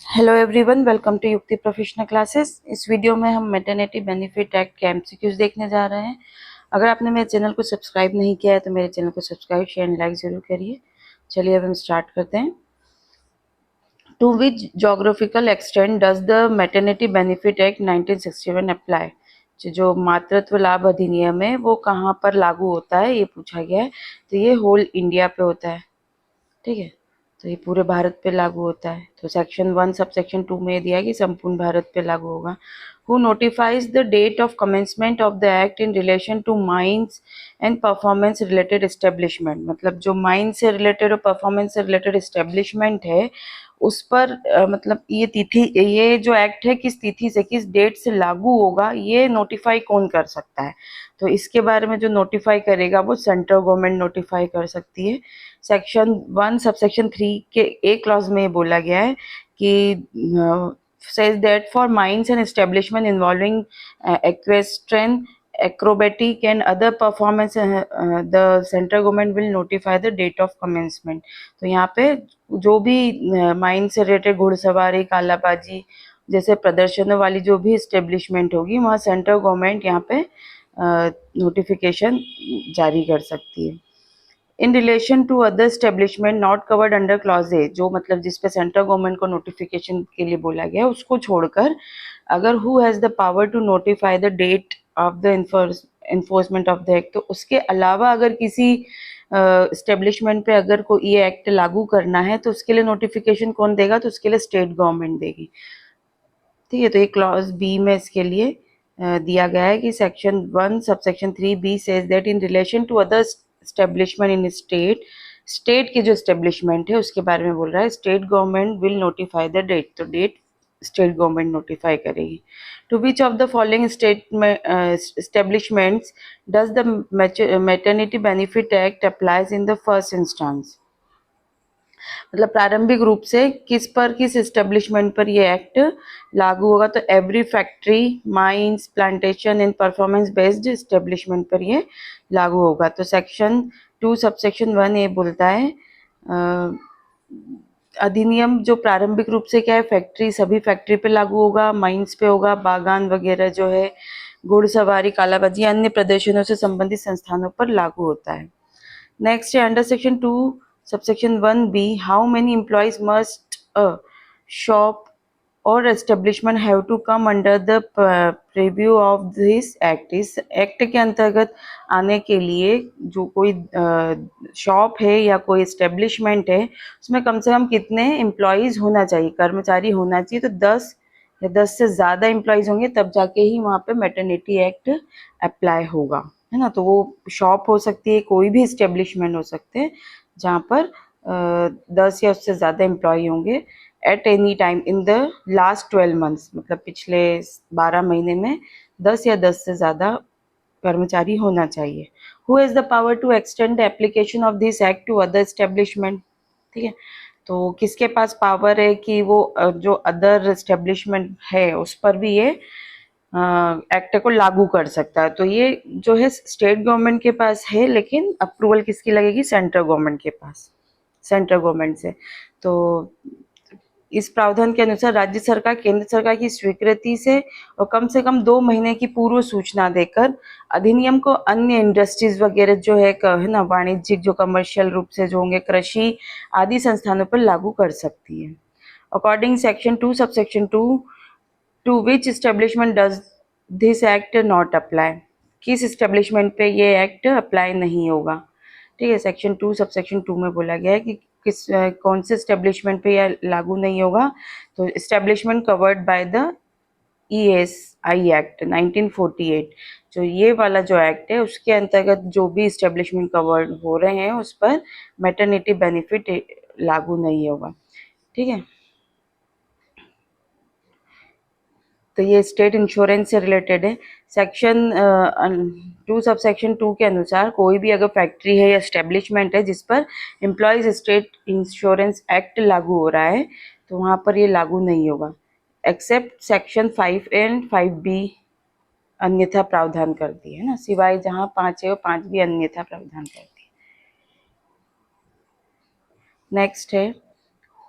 Hello everyone, welcome to युक्ति professional classes. इस video में हम मैटरनिटी बेनिफिट एक्ट के एमसीक्यूज देखने जा रहे हैं। अगर आपने मेरे चैनल को सब्सक्राइब नहीं किया है तो मेरे चैनल को सब्सक्राइब, शेयर एंड लाइक जरूर करिए। चलिए अब हम स्टार्ट करते हैं। To which geographical extent does the maternity benefit act 1961 apply? जो मातृत्व लाभ अधिनियम है वो कहाँ पर लागू होता है, ये पूछा गया है। तो ये होल इंडिया पे होता है, ठीक है। तो ये पूरे भारत पे लागू होता है। तो सेक्शन 1 सब सेक्शन 2 में दिया है कि संपूर्ण भारत पे लागू होगा। Who notifies the date of commencement of the act in relation to mines and performance related establishment? मतलब जो माइंस से रिलेटेड और परफॉर्मेंस से रिलेटेड एस्टेब्लिशमेंट है उस पर मतलब ये तिथि, ये जो एक्ट है किस तिथि से, किस डेट से लागू होगा, ये नोटिफाई कौन कर सकता है? तो इसके बारे में जो नोटिफाई करेगा वो सेंट्रल गवर्नमेंट नोटिफाई कर सकती है। सेक्शन 1 सबसेक्शन 3 के एक क्लॉज में बोला गया है कि says that for mines and establishment involving equestrian, acrobatic and other performance, the central government will notify the date of commencement. तो यहाँ पे जो भी माइन से रिलेटेड घुड़सवारी, कालाबाजी जैसे प्रदर्शनों वाली जो भी इस्टेब्लिशमेंट होगी वहाँ सेंट्रल गवर्नमेंट यहाँ पे नोटिफिकेशन जारी कर सकती है। In relation to other establishment not covered under clause A, जो मतलब जिस पे सेंट्रल गवर्नमेंट को नोटिफिकेशन के लिए बोला गया है उसको छोड़कर अगर who has the power to notify the date of the enforcement of the act, तो उसके अलावा अगर किसी इस्टेब्लिशमेंट पे अगर कोई ये एक्ट लागू करना है तो उसके लिए नोटिफिकेशन कौन देगा? तो उसके लिए स्टेट गवर्नमेंट देगी, ठीक है। तो ये क्लॉज बी में इसके लिए दिया गया है कि section 1 subsection 3 B says that in relation to other establishment in state, state के जो एस्टेब्लिशमेंट है उसके बारे में बोल रहा है, state government will notify the date, तो डेट स्टेट गवर्नमेंट नोटिफाई करेगी। To which of the following state establishments does the maternity benefit act applies in the first instance? मतलब प्रारंभिक रूप से किस पर, किस एस्टेब्लिशमेंट पर ये एक्ट लागू होगा? तो every factory, mines, plantation and performance based establishment पर ये लागू होगा। तो सेक्शन 2 सबसेक्शन 1 ये बोलता है अधिनियम जो प्रारंभिक रूप से क्या है, फैक्ट्री, सभी फैक्ट्री पे लागू होगा, माइंस पे होगा, बागान वगैरह जो है, घुड़सवारी, कालाबाजी, अन्य प्रदर्शनों से संबंधित संस्थानों पर लागू होता है। नेक्स्ट है under section 2 subsection 1 B, how many employees must a shop or establishment have to come under the preview of this act? इस एक्ट के अंतर्गत आने के लिए जो कोई शॉप है या कोई एस्टेब्लिशमेंट है उसमें कम से कम कितने एम्प्लॉयज होना चाहिए, कर्मचारी होना चाहिए? तो 10 या 10 से ज़्यादा एम्प्लॉयज होंगे तब जाके ही वहाँ पे मैटरनिटी एक्ट अप्लाई होगा, है ना। तो वो शॉप हो सकती है, कोई भी इस्टेब्लिशमेंट हो सकते हैं जहाँ पर 10 या उससे ज़्यादा एम्प्लॉय होंगे at any time in the last 12 months, मतलब पिछले 12 महीने में 10 या 10 से ज़्यादा कर्मचारी होना चाहिए। Who has the power to extend the application of this act to other establishment? ठीक है, तो किसके पास पावर है कि वो जो अदर एस्टेब्लिशमेंट है उस पर भी ये एक्ट को लागू कर सकता है? तो ये जो है स्टेट गवर्नमेंट के पास है, लेकिन अप्रूवल किसकी लगेगी? सेंट्रल गवर्नमेंट के पास, सेंट्रल गवर्नमेंट से। तो इस प्रावधान के अनुसार राज्य सरकार केंद्र सरकार की स्वीकृति से और कम से कम 2 महीने की पूर्व सूचना देकर अधिनियम को अन्य इंडस्ट्रीज वगैरह जो है ना, वाणिज्यिक जो कमर्शियल रूप से जो होंगे, कृषि आदि संस्थानों पर लागू कर सकती है। According section 2 subsection 2 to which establishment does this act not apply? किस एस्टेब्लिशमेंट पे ये एक्ट अप्लाई नहीं होगा? ठीक है, सेक्शन 2 सबसेक्शन 2 में बोला गया है कि किस कौन से एस्टेब्लिशमेंट पे यह लागू नहीं होगा। तो establishment covered by the ESI act 1948, जो ये वाला जो एक्ट है उसके अंतर्गत जो भी एस्टेब्लिशमेंट कवर्ड हो रहे हैं उस पर मैटरनिटी बेनिफिट लागू नहीं होगा, ठीक है। तो ये स्टेट इंश्योरेंस से रिलेटेड है। सेक्शन 2 सब सेक्शन 2 के अनुसार कोई भी अगर फैक्ट्री है या एस्टेब्लिशमेंट है जिस पर एम्प्लॉयज स्टेट इंश्योरेंस एक्ट लागू हो रहा है तो वहाँ पर ये लागू नहीं होगा, एक्सेप्ट सेक्शन 5 एंड 5B अन्यथा प्रावधान करती है ना, सिवाय जहाँ 5 है और 5B अन्यथा प्रावधान करती है। नेक्स्ट है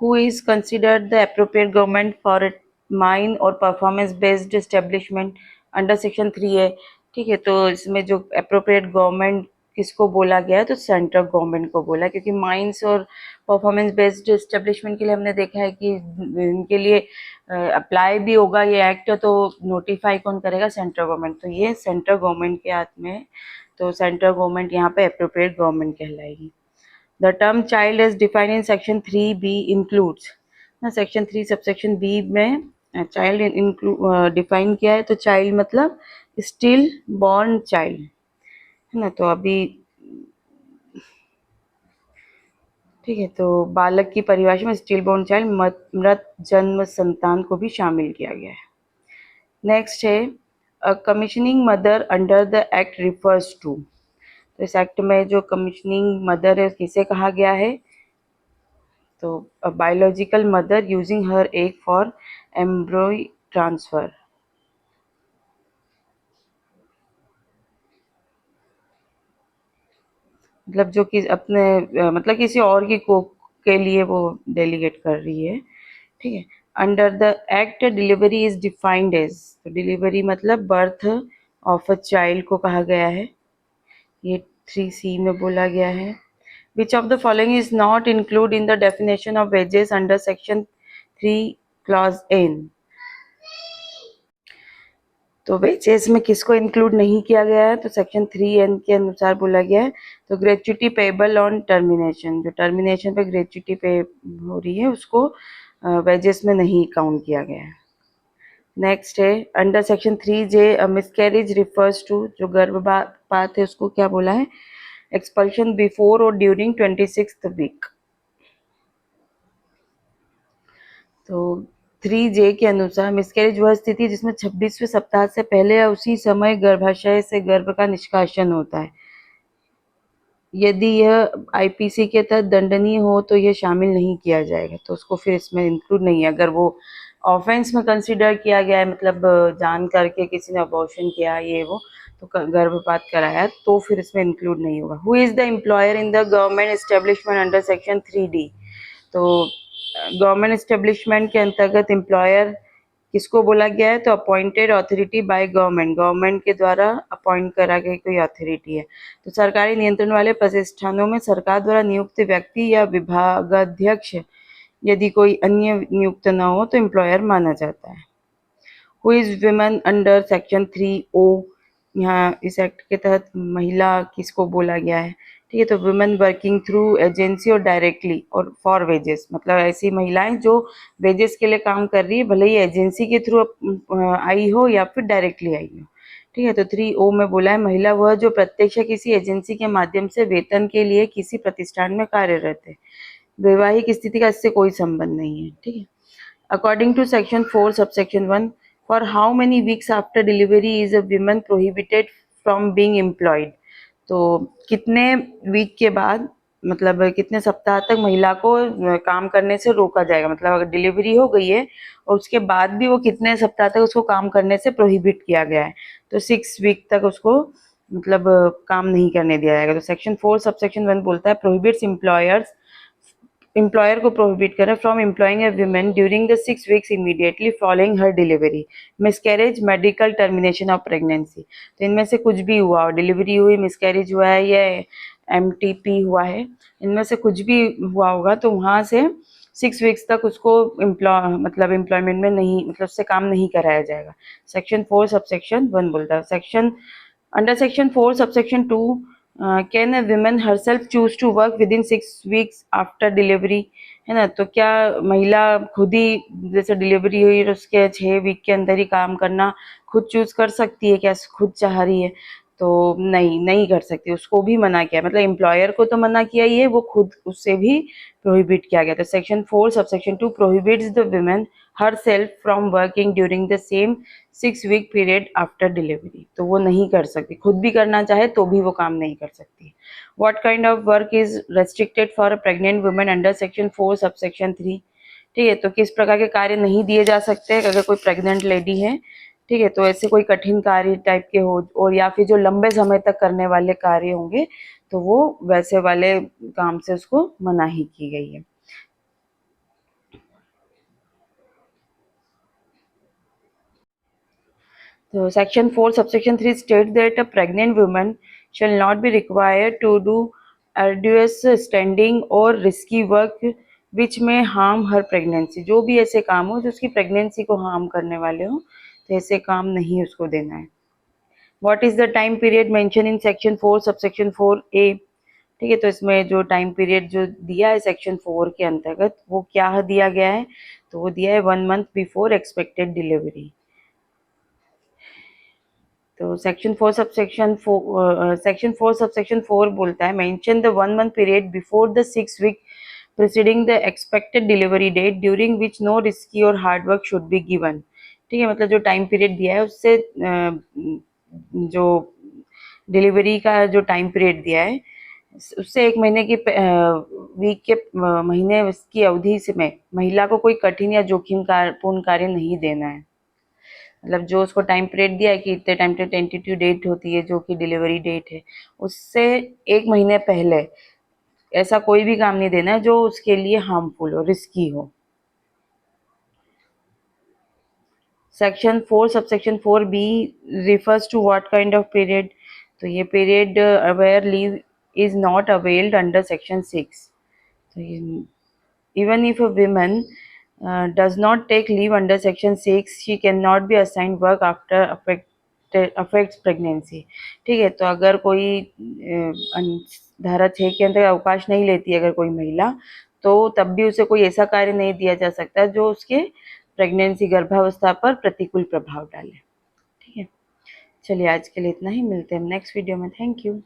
who is considered the appropriate government for a mine or performance based establishment under section 3 है। ठीक है, तो इसमें जो अप्रोप्रिएट गवर्नमेंट किसको बोला गया है, तो सेंट्रल गवर्नमेंट को बोला, क्योंकि माइंस और परफॉर्मेंस बेस्ड एस्टेब्लिशमेंट के लिए हमने देखा है कि इनके लिए अप्लाई भी होगा ये एक्ट, तो नोटिफाई कौन करेगा, सेंट्रल गवर्नमेंट। तो ये सेंट्रल गवर्नमेंट के हाथ में है, तो सेंट्रल गवर्नमेंट यहाँ पे अप्रोप्रिएट गवर्नमेंट कहलाएगी। The term child as defined in section 3B includes ना, सेक्शन 3 सबसेक्शन बी में चाइल्ड डिफाइन किया है, तो चाइल्ड मतलब स्टिल बॉर्न चाइल्ड है ना। तो अभी ठीक है, तो बालक की परिभाषा में स्टिल बॉर्न चाइल्ड मृत जन्म संतान को भी शामिल किया गया है। नेक्स्ट है commissioning mother under the act refers to, तो इस एक्ट में जो कमीशनिंग मदर है किसे कहा गया है, तो biological mother using her egg for एम्ब्रॉय transfer. मतलब जो कि अपने मतलब किसी और की कोख के लिए वो डेलीगेट कर रही है। ठीक है, under the act delivery is defined as, तो डिलीवरी मतलब बर्थ ऑफ अ चाइल्ड को कहा गया है, ये 3C में बोला गया है। Which of the following is not included in the definition of wages under section 3 clause N? तो वेजेस में किसको इंक्लूड नहीं किया गया है, तो सेक्शन 3N के अनुसार बोला गया है, तो ग्रेच्युटी पेबल ऑन टर्मिनेशन, जो टर्मिनेशन पे ग्रेच्युटी पे हो रही है उसको वेजेस में नहीं काउंट किया गया है। नेक्स्ट है under section 3J miscarriage refers to, जो गर्भपात है उसको क्या बोला है, एक्सपल्शन बिफोर और ड्यूरिंग 26th वीक। तो 3J के अनुसार मिसकैरेज वह स्थिति जिसमें 26वें सप्ताह से पहले या उसी समय गर्भाशय से गर्भ का निष्कासन होता है। यदि यह आईपीसी के तहत दंडनीय हो तो यह शामिल नहीं किया जाएगा, तो उसको फिर इसमें इंक्लूड नहीं है। अगर वो ऑफेंस में कंसिडर किया गया है, मतलब जान करके किसी ने अबॉर्शन किया ये वो, तो गर्भपात कराया, तो फिर इसमें इंक्लूड नहीं होगा। Who is the employer in the government establishment under section 3D, तो गवर्नमेंट एस्टेब्लिशमेंट के अंतर्गत एम्प्लॉयर किसको बोला गया है, तो appointed authority by government, government के द्वारा अपॉइंट करा गई कोई अथॉरिटी है। तो सरकारी नियंत्रण वाले प्रतिष्ठानों में सरकार द्वारा नियुक्त व्यक्ति या विभागाध्यक्ष, यदि कोई अन्य नियुक्त न हो तो एम्प्लॉयर माना जाता है। Who is women under section 3O, यहाँ इस एक्ट के तहत महिला किसको बोला गया है, ठीक है, तो वुमेन वर्किंग थ्रू एजेंसी और डायरेक्टली और फॉर वेजेस, मतलब ऐसी महिलाएं जो वेजेस के लिए काम कर रही है, भले ही एजेंसी के थ्रू आई हो या फिर डायरेक्टली आई हो। ठीक है, तो 3O में बोला है महिला वह जो प्रत्यक्ष किसी एजेंसी के माध्यम से वेतन के लिए किसी प्रतिष्ठान में कार्यरत है, वैवाहिक स्थिति का इससे कोई संबंध नहीं है। ठीक है, according to section 4 subsection 1, for how many weeks after delivery is a women prohibited from being employed, तो कितने वीक के बाद, मतलब कितने सप्ताह तक महिला को काम करने से रोका जाएगा, मतलब अगर डिलीवरी हो गई है और उसके बाद भी वो कितने सप्ताह तक उसको काम करने से प्रोहिबिट किया गया है, तो 6 वीक तक उसको मतलब काम नहीं करने दिया जाएगा। तो सेक्शन 4 सबसेक्शन 1 बोलता है प्रोहिबिट्स एम्प्लॉयर को प्रोहिबिट करे from employing A women during the 6 weeks immediately following her delivery, miscarriage, medical termination of pregnancy. तो इनमें से कुछ भी हुआ हो, डिलीवरी हुई, मिसकैरेज हुआ है या MTP हुआ है, इनमें से कुछ भी हुआ होगा, तो वहाँ से 6 वीक्स तक उसको मतलब एम्प्लॉयमेंट में नहीं, मतलब उससे काम नहीं कराया जाएगा। सेक्शन 4 सबसेक्शन 1 बोलता है। Section under section 4 subsection 2, can a women herself choose to work with in 6 weeks after delivery, है ना, तो क्या महिला खुद ही जैसे डिलीवरी हुई और उसके 6 वीक के अंदर ही काम करना खुद चूज कर सकती है, क्या खुद चाह रही है, तो नहीं कर सकती, उसको भी मना किया, मतलब एम्प्लॉयर को तो मना किया ही है, वो खुद उससे भी प्रोहिबिट किया गया। तो section 4 subsection 2 prohibits the women herself from working during the same 6 week period after delivery, तो वो नहीं कर सकती, खुद भी करना चाहे तो भी वो काम नहीं कर सकती। What kind of work is restricted for a pregnant women under section 4 subsection 3, ठीक है, तो किस प्रकार के कार्य नहीं दिए जा सकते अगर कोई प्रेग्नेंट लेडी है, ठीक है, तो ऐसे कोई कठिन कार्य टाइप के हो और या फिर जो लंबे समय तक करने वाले कार्य होंगे, तो वो वैसे वाले काम से उसको मनाही की गई है। तो section 4 subsection 3 state that a pregnant woman shall not be required to do arduous standing or risky work which may harm her pregnancy। जो भी ऐसे काम हो जो उसकी प्रेगनेंसी को हार्म करने वाले हो, तो ऐसे काम नहीं उसको देना है। What is the time period mentioned in section 4 subsection 4A? ठीक है, तो इसमें जो टाइम पीरियड जो दिया है सेक्शन 4 के अंतर्गत वो क्या दिया गया है, तो वो दिया है 1 मंथ बिफोर एक्सपेक्टेड डिलीवरी। तो सेक्शन 4 सबसेक्शन 4 बोलता है mention the 1 month period before the 6 week preceding the expected delivery date during which no risky or hard work should be given. ठीक है, मतलब जो टाइम पीरियड दिया है उससे जो डिलीवरी का जो टाइम पीरियड दिया है उससे 1 महीने की वीक के महीने की अवधि से में महिला को कोई कठिन या जोखिम पूर्ण कार्य नहीं देना है। मतलब जो उसको टाइम पीरियड दिया है कि इतने टाइम पे टेंटेटिव डेट होती है जो कि डिलीवरी डेट है, उससे 1 महीने पहले ऐसा कोई भी काम नहीं देना है जो उसके लिए हार्मफुल हो, रिस्की हो। Section 4 subsection 4B refers to what kind of period? तो ये period where leave is not availed under section 6। तो ये even if a woman does not take leave under section 6 she cannot be assigned work after affects pregnancy। ठीक है, तो अगर कोई धारा 6 के अंदर अवकाश नहीं लेती अगर कोई महिला, तो तब भी उसे कोई ऐसा कार्य नहीं दिया जा सकता जो उसके प्रेगनेंसी गर्भावस्था पर प्रतिकूल प्रभाव डाले। ठीक है, चलिए आज के लिए इतना ही, मिलते हैं नेक्स्ट वीडियो में। Thank you.